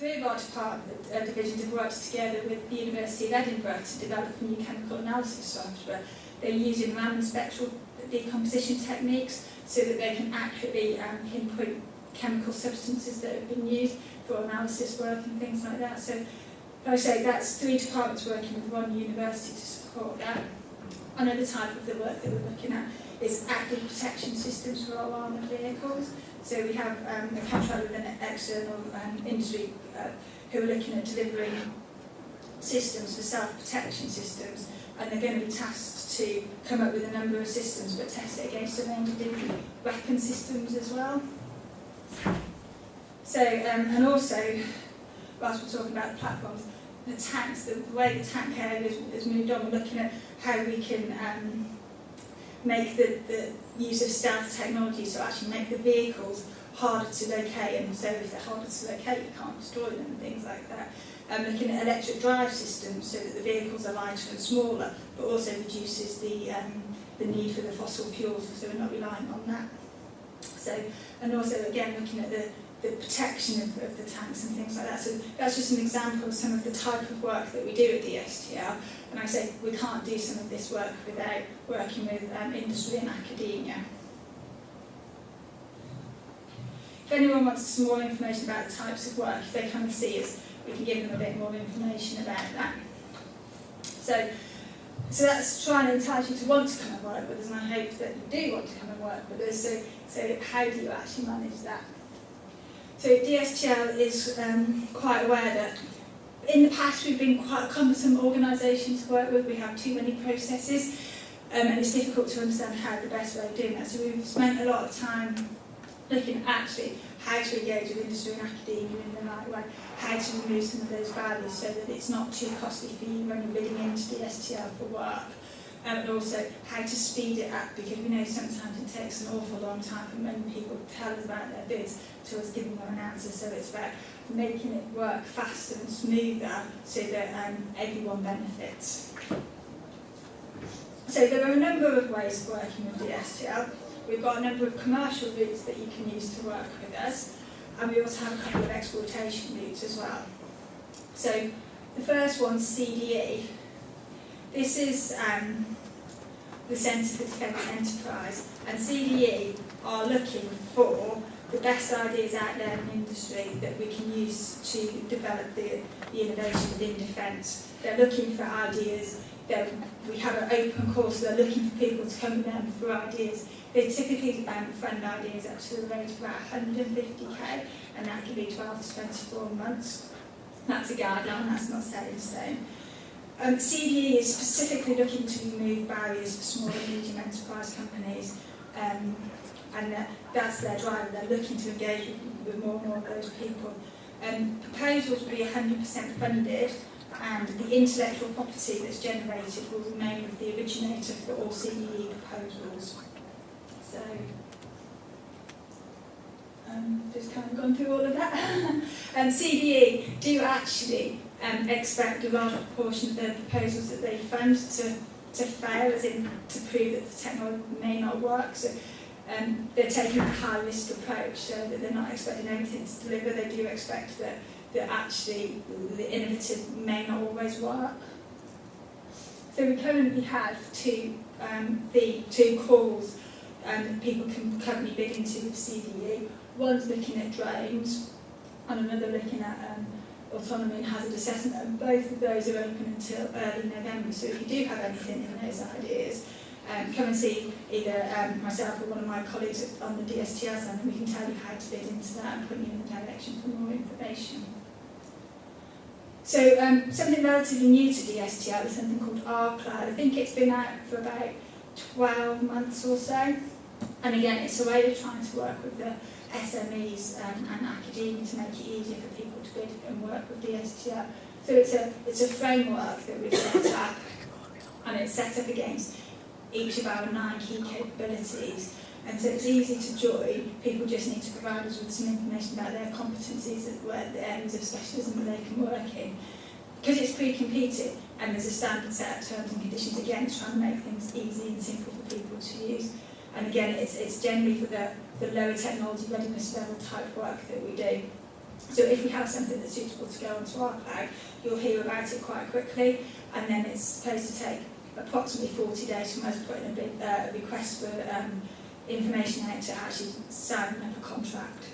three of our divisions have worked together with the University of Edinburgh to develop a new chemical analysis software. They're using random spectral decomposition techniques so that they can accurately pinpoint chemical substances that have been used for analysis work and things like that. So, like I say, that's three departments working with one university to support that. Another type of the work that we're looking at is active protection systems for our armoured vehicles. So we have a contract with an external industry who are looking at delivering systems for self-protection systems, and they're going to be tasked to come up with a number of systems but test it against a range of different weapon systems as well. So, and also, whilst we're talking about the platforms, the tanks, the way the tank area has moved on, we're looking at how we can make the use of stealth technology, so actually make the vehicles harder to locate, and so if they're harder to locate, you can't destroy them and things like that. Looking at electric drive systems so that the vehicles are lighter and smaller, but also reduces the need for the fossil fuels, so we're not relying on that. So, and also again looking at the protection of the tanks and things like that. So that's just an example of some of the type of work that we do at Dstl. And I say we can't do some of this work without working with industry and academia. If anyone wants some more information about the types of work, if they come and see us, we can give them a bit more information about that. So that's trying to entice you to want to come and work with us, and I hope that you do want to come and work with us. So how do you actually manage that? So Dstl is quite aware that in the past we've been quite a cumbersome organisation to work with. We have too many processes, and it's difficult to understand how the best way of doing that. So we've spent a lot of time looking at actually how to engage with industry and academia in the right way, how to remove some of those barriers so that it's not too costly for you when you're bidding into Dstl for work. And also how to speed it up, because we know sometimes it takes an awful long time from when people tell us about their bids to us giving them an answer. So it's about making it work faster and smoother so that everyone benefits. So there are a number of ways of working with Dstl. We've got a number of commercial routes that you can use to work with us, and we also have a couple of exploitation routes as well. So the first one's CDE. This is the Centre for Defence Enterprise, and CDE are looking for the best ideas out there in industry that we can use to develop the innovation within defence. They're looking for ideas. We have an open call, so they're looking for people to come to them for ideas. They typically fund ideas up to the rate of about 150k, and that can be 12 to 24 months. That's a guideline, that's not set in stone. CDE is specifically looking to remove barriers for small and medium enterprise companies, and that's their driver. They're looking to engage with more and more of those people. Proposals will be 100% funded, and the intellectual property that's generated will remain with the originator for all CDE proposals. So, just kind of gone through all of that. CDE do actually expect a large proportion of their proposals that they fund to fail, as in to prove that the technology may not work. So they're taking a high-risk approach, so that they're not expecting everything to deliver. They do expect that actually the innovative may not always work. So we currently have two calls that people can currently bid into with CDE. One's looking at drones, and another looking at autonomy and hazard assessment, and both of those are open until early November. So if you do have anything in those ideas, come and see either myself or one of my colleagues on the Dstl side, and we can tell you how to bid into that and put you in the direction for more information. So something relatively new to Dstl is something called R-Cloud. I think it's been out for about 12 months or so. And again, it's a way of trying to work with the SMEs and academia to make it easier for people to bid and work with Dstl. So it's a framework that we've set up, and it's set up against each of our 9 key capabilities. And so it's easy to join. People just need to provide us with some information about their competencies and where the areas of specialism that they can work in. Because it's pre-competed and there's a standard set of terms and conditions, again, it's trying to make things easy and simple for people to use. And again, it's generally for the lower technology readiness level type work that we do. So if we have something that's suitable to go onto our cloud, you'll hear about it quite quickly, and then it's supposed to take approximately 40 days from us putting a big request for information out to actually sign up a contract.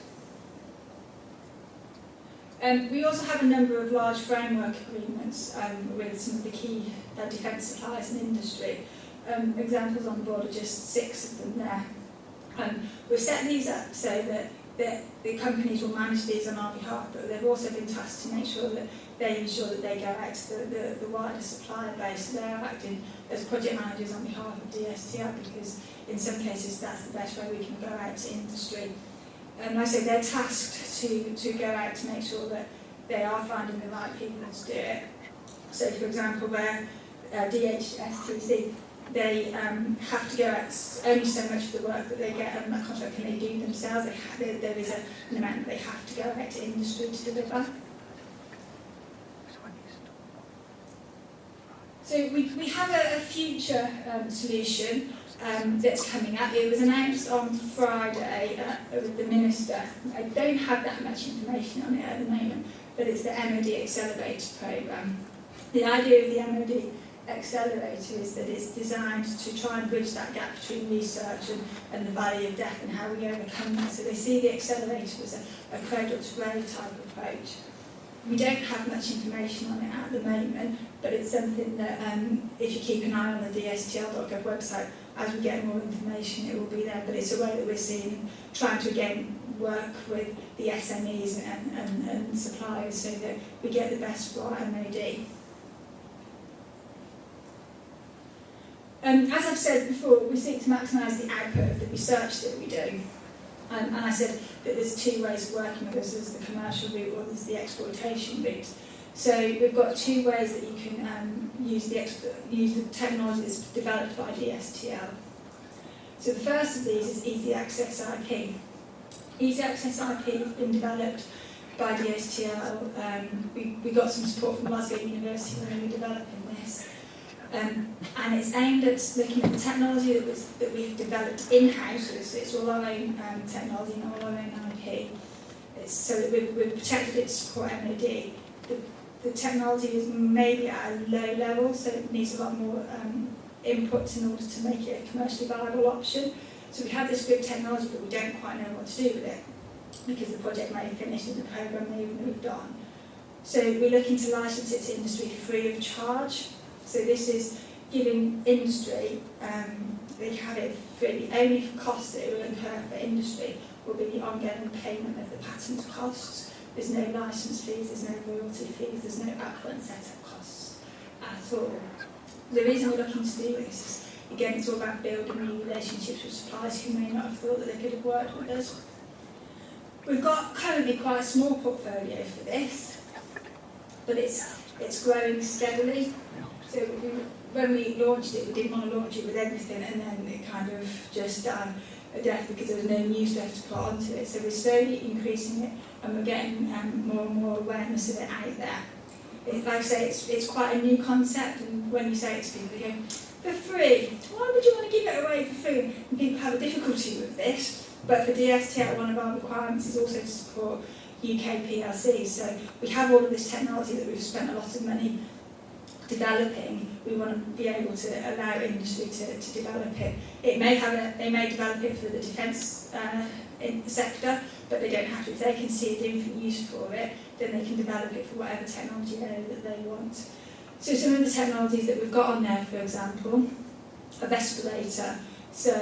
We also have a number of large framework agreements with some of the key defence suppliers and industry. Examples on the board are just 6 of them there. We've set these up so that the companies will manage these on our behalf, but they've also been tasked to make sure that they ensure that they go out to the wider supplier base. So they're acting as project managers on behalf of Dstl, because in some cases that's the best way we can go out to industry. And like I say, they're tasked to go out to make sure that they are finding the right people to do it. So for example, where DHSTC, they have to go out only so much of the work that they get on that contract can they do themselves. There is an amount that they have to go out to industry to deliver. So we have a future solution that's coming up. It was announced on Friday with the Minister. I don't have that much information on it at the moment, but it's the MOD Accelerator Programme. The idea of the MOD Accelerator is that it's designed to try and bridge that gap between research and the valley of death and how we overcome that. So they see the accelerator as a cradle-to-grave type approach. We don't have much information on it at the moment, but it's something that if you keep an eye on the dstl.gov website, as we get more information it will be there. But it's a way that we're seeing, trying to again work with the SMEs and suppliers so that we get the best for our MOD. As I've said before, we seek to maximise the output of the research that we do. And I said that there's 2 ways of working with this. There's the commercial route or there's the exploitation route. So we've got 2 ways that you can use the technology that's developed by Dstl. So the first of these is easy access IP. Easy access IP has been developed by Dstl. We got some support from Glasgow University when we were developing this. And it's aimed at looking at the technology that we've developed in-house. It's all our own technology and all our own IP. So that we've protected it to support MOD. The technology is maybe at a low level, so it needs a lot more input in order to make it a commercially viable option. So we have this good technology, but we don't quite know what to do with it because the project may have finished and the programme may have moved on. So we're looking to license it to industry free of charge. So this is giving industry, they have it free. The only cost that it will incur for industry will be the ongoing payment of the patent costs. There's no licence fees, there's no royalty fees, there's no upfront setup costs at all. The reason we're looking to do this is, again, it's all about building new relationships with suppliers who may not have thought that they could have worked with us. We've got currently quite a small portfolio for this, but it's growing steadily. So when we launched it, we didn't want to launch it with everything, and then it kind of just died a death because there was no new stuff to put onto it. So we're slowly increasing it, and we're getting more and more awareness of it out there. Like I say, it's quite a new concept, and when you say it to people, they go, for free? Why would you want to give it away for free? And people have a difficulty with this, but for Dstl, one of our requirements is also to support UK PLCs. So we have all of this technology that we've spent a lot of money developing. We want to be able to allow industry to develop it. They may develop it for the defence sector, but they don't have to. If they can see a different use for it, then they can develop it for whatever technology area that they want. So some of the technologies that we've got on there, for example, a vestilator. So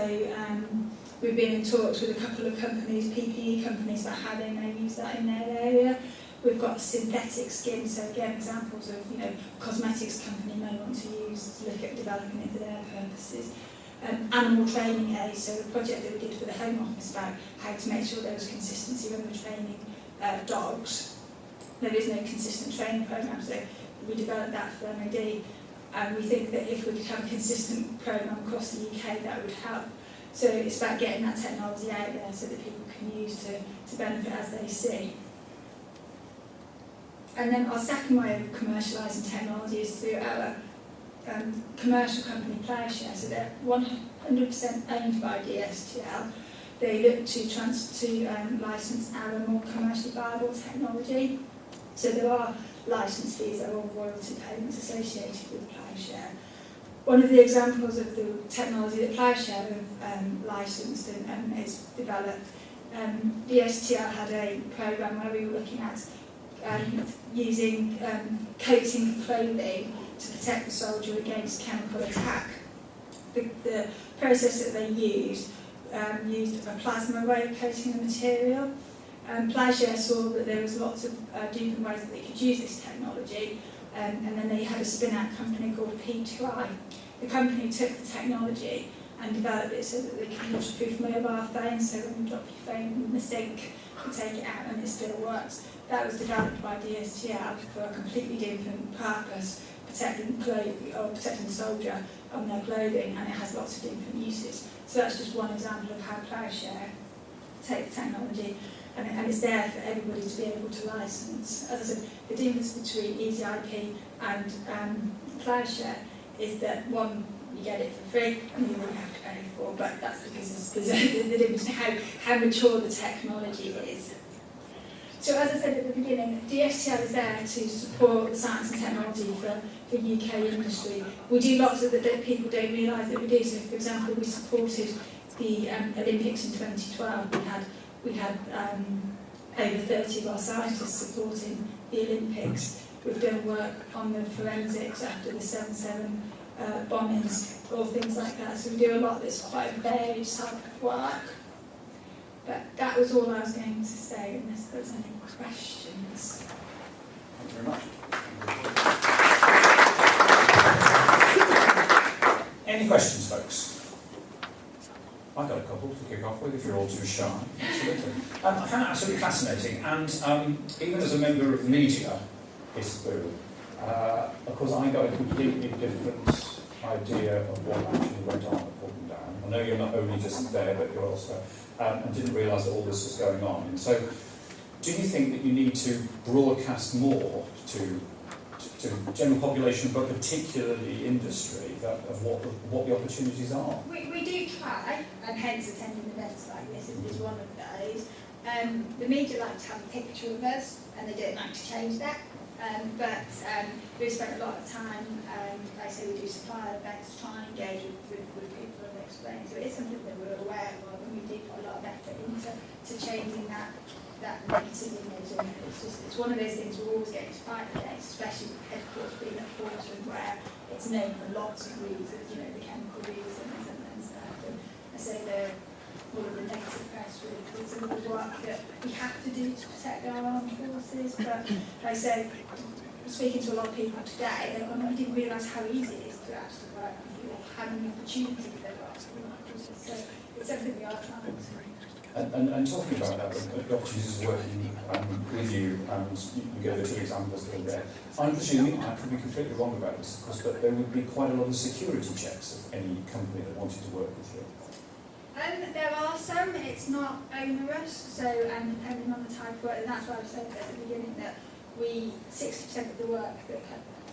we've been in talks with a couple of companies, PPE companies, about how they may use that in their area. We've got synthetic skin, so again, examples of, cosmetics company may want to use to look at developing it for their purposes. Animal training aids, so a project that we did for the Home Office about how to make sure there was consistency when we're training dogs. There is no consistent training programme, so we developed that for MOD, and we think that if we could have a consistent programme across the UK, that would help. So it's about getting that technology out there so that people can use to benefit as they see. And then our second way of commercialising technology is through our commercial company Plowshare. So they're 100% owned by Dstl. they look to license our more commercially viable technology. So there are license fees, there are royalty payments associated with Ploughshare. One of the examples of the technology that Ploughshare have licensed and is developed, Dstl had a programme where we were looking at using coating clothing to protect the soldier against chemical attack. The process that they used a plasma way of coating the material. Ploughshare saw that there was lots of different ways that they could use this technology, and then they had a spin-out company called P2I. The company took the technology and developed it so that they could waterproof mobile phones, so when you drop your phone in the sink, you take it out and it still works. That was developed by Dstl for a completely different purpose, protecting the soldier on their clothing, and it has lots of different uses. So that's just one example of how Ploughshare take the technology, and it's there for everybody to be able to license. As I said, the difference between Easy IP and Ploughshare is that one, you get it for free, and the other you have to pay for, but that's because there's the difference in how mature the technology is. So as I said at the beginning, Dstl is there to support the science and technology for UK industry. We do lots of that people don't realise that we do. So for example, we supported the Olympics in 2012. We had over 30 of our scientists supporting the Olympics. We've done work on the forensics after the 7/7 bombings, all things like that. So we do a lot that's quite a varied type of work. But that was all I was going to say, unless there's any questions. Thank you very much. Any questions, folks? I've got a couple to kick off with, if you're all too shy. Absolutely. I found it absolutely fascinating, and even as a member of the media, Expo, of course I got a completely different idea of what actually went on at Portland Down. I know you're not only just there, but you're also, and didn't realise that all this was going on. And so, do you think that you need to broadcast more to general population, but particularly industry, of what the opportunities are? We do try, and hence attending events like this is one of those. The media like to have a picture of us, and they don't like to change that. But we've spent a lot of time, like I say, we do supplier events, try and engage with people and explain. So it is something that we're aware of, and we do put a lot of effort into changing that negative image. And it's one of those things we're always getting to fight against, especially with headquarters being at Portland, where it's known for lots of reasons, the chemical reasons and stuff. And I say all of the negative press with some of the work that we have to do to protect our armed forces. But like I say, speaking to a lot of people today, I didn't realise how easy it is to actually work and how many opportunities there are. So it's something we are trying to. And talking about that, the opportunities of working with you, and you gave the two examples that are there, I'm presuming, I could be completely wrong about this, of course, but there would be quite a lot of security checks of any company that wanted to work with you. There are some, it's not onerous, so depending on the type of work, and that's why I said at the beginning that 60% of the work that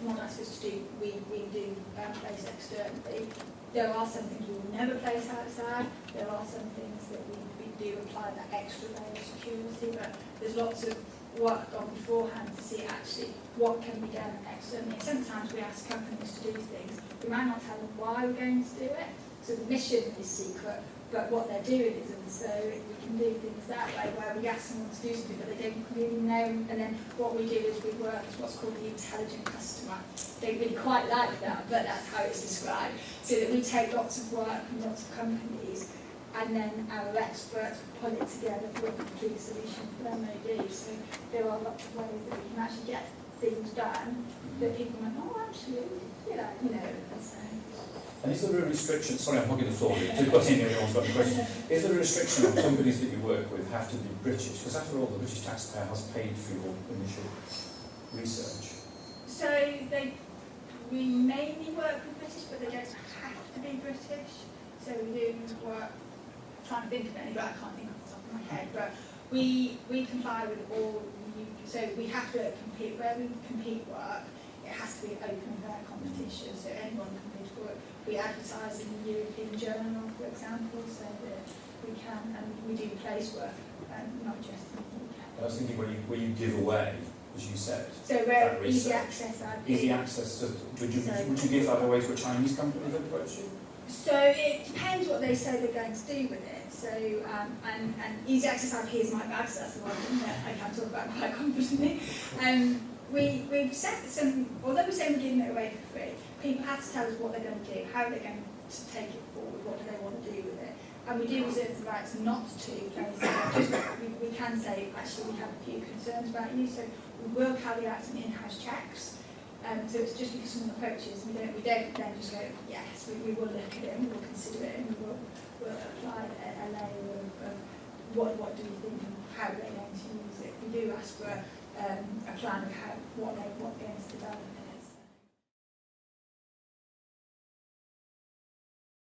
Mod asks us to do, we do place externally. There are some things we will never place outside, there are some things that we do apply that extra layer of security, but there's lots of work on beforehand to see actually what can be done externally. Sometimes we ask companies to do things, we might not tell them why we're going to do it, so the mission is secret, but what they're doing isn't, so we can do things that way where we ask someone to do something but they don't really know, and then what we do is we work with what's called the intelligent customer. Don't really quite like that, but that's how it's described. So that we take lots of work from lots of companies, and then our experts pull it together for a complete solution for their MOD. So there are lots of ways that we can actually get things done that people might, actually, and so. And is there a restriction, sorry I'm hogging the floor here, to put in everyone's got a question, is there a restriction on companies that you work with have to be British? Because after all, the British taxpayer has paid for your initial research. So we mainly work with British, but they don't have to be British. So we do work, I'm trying to think of any, but I can't think off the top of my head, but we comply with all, so we have to compete, where we compete work, it has to be open and fair competition, so anyone can bid for it. We advertise in the European Journal, for example, so we can, and we do place work, not just in the UK. I was thinking where you give away, as you said. So where that easy research. access IP. Easy access to, would you give that away to a Chinese company that approached you? So it depends what they say they're going to do with it. So and easy access IP is my bag, so that's the one thing that I can talk about quite confidently. We've set some, although we say we're giving it away for free, people have to tell us what they're going to do, how they're going to take it forward, what do they want to do with it. And we do reserve the rights not to place it. We can say, actually, we have a few concerns about you, so we will carry out some in-house checks. So it's just because someone approaches, we don't then just go, yes, we will look at it and we will consider it and we'll apply a layer of what do we think and how they're going to use it. We do ask for a plan of what they're going to develop